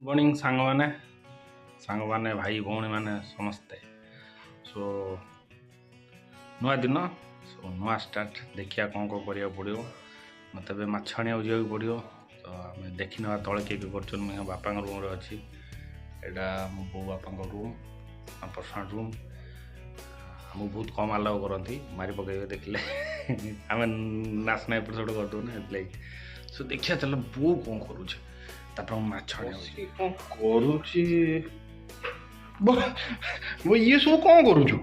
morning सांग माने भाई भौणी माने समस्ते सो नुआ दिन सो नुआ स्टार्ट देखिया कौन कौन करिया पड़ियो मत बे माछाणिया जा पड़ियो तो आम देखी ना तले किए कर बापा रूम रे अच्छी एटा मो बो बापा रूम पर्सनल रूम आमको बहुत कम आलाउ करती मारी पकड़े देखले आम नाचना एपट सेपट करदे ना सो देखिया चल बो कौन करुचे तापर माछाणी कौन करुची वो ये सब कौन करुछु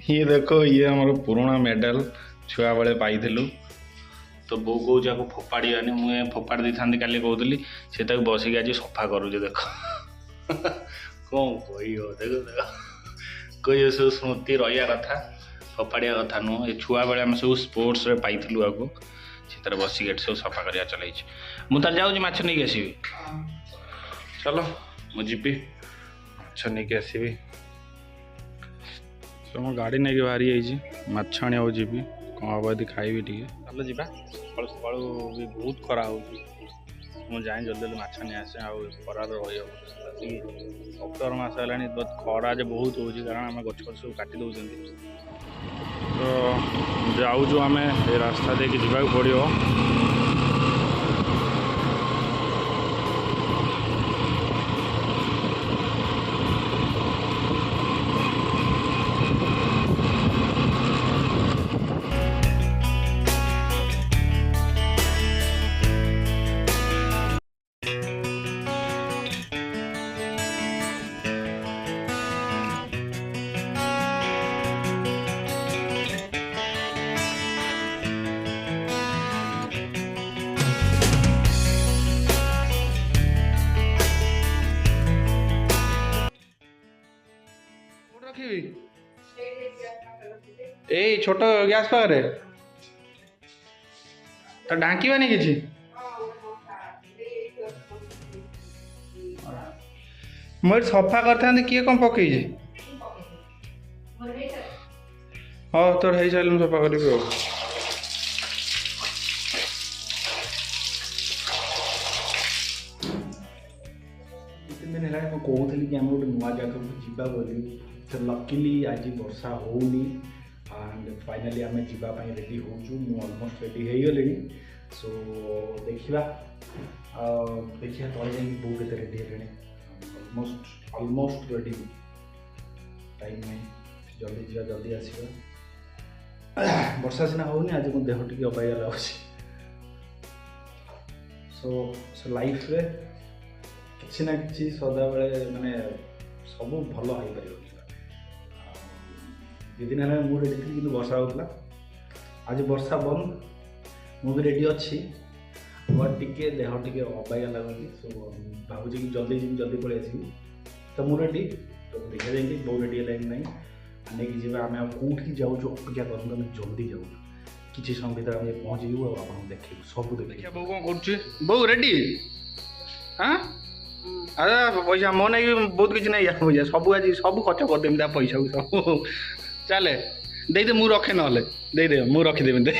ये देखो ये हमारे पुराना मेडल छुआ बेले पाई तो बो कौ जाको फोपाड़ी मुझे फोपाड़ी दी था काली कहली से बसिक आज सफा करुचे देख कौन कह देख देख कोई सब स्मृति रहा कथा फोपाड़िया कथा नुह ये छुआ बेले आम सब स्पोर्ट्स रे पाई आगो से बसिक सब सफा करा चल मुझे जाऊँ माछ नहीं आसबि चलो मुझे माछ नहीं आसबि तो गाड़ी नहीं बाहरी जाइए माछ आने जी कौन हम यदि खाइबी टे चलो जा सकाल सकाल भी बहुत खरा हो मुझे जाए जल्दी जल्दी माछ नहीं आसे खरार रही अक्टोबर मस है खरा जो बहुत हो कारण आम गछ गछ सब काटी दौरान तो जाऊँ आम ये रास्ता देखिए जावाक पड़ो ए छोट गैस पाखे तो ढांकीबानी कि मुझे सफा करते किए कौन पकई हाँ तोर हो सारे सफा करी दिन है कहूली कि आम गोटे नुआ जगह जावा बोली तो लकीली आज वर्षा होनी एंड फाइनाली आम जावाई रेडी होचु ऑलमोस्ट रेडी हो गले सो देखा देखिए तले जा बो के रेडी है ऑलमोस्ट रेडी टाइम नहीं जल्दी जा जल्दी आसवा वर्षा सीना होनी आज मो देह टी अबाया लगे सो लाइफ रे किसी ना कि सदा बेले माने सब भल हो पार दु दिन है मुझे रेडी थी कि वर्षा होता आज वर्षा बंद मुझे रेडी अच्छी बट टिके देह टे अबाया लगुच सो भावुँ कि जल्दी जल्दी पलि आसबि तो मुझे रेडी तो देखा जाए बहुत रेडी है ना नहीं जी आम कौटी जाऊँ अपेक्षा करूँ आम जल्दी जाऊँ किसी समय भर आम पहुँचू आप देख सब देखिए बो कौन कर रेडी हाँ अरे पैसा मो नहीं बहुत किसी नहीं पैसा सब आज सब खर्च करदेमी पैसा को सब चले दे मु रखे ना दे मु रखीदेवी दे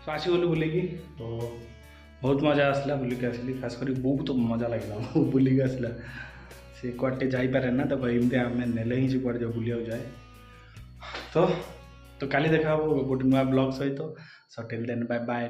सो आसीगलु बुलिकी तो बहुत मजा आसला बुलिकी आसली खास कर बहुत मजा लगे बुलिकी आसला से कुआटे जापे ना तो एमती आम नेले ही कुआटे जो बुलिया जाए तो काली देखा गोटे नुआ ब्लॉग सहित so till then bye bye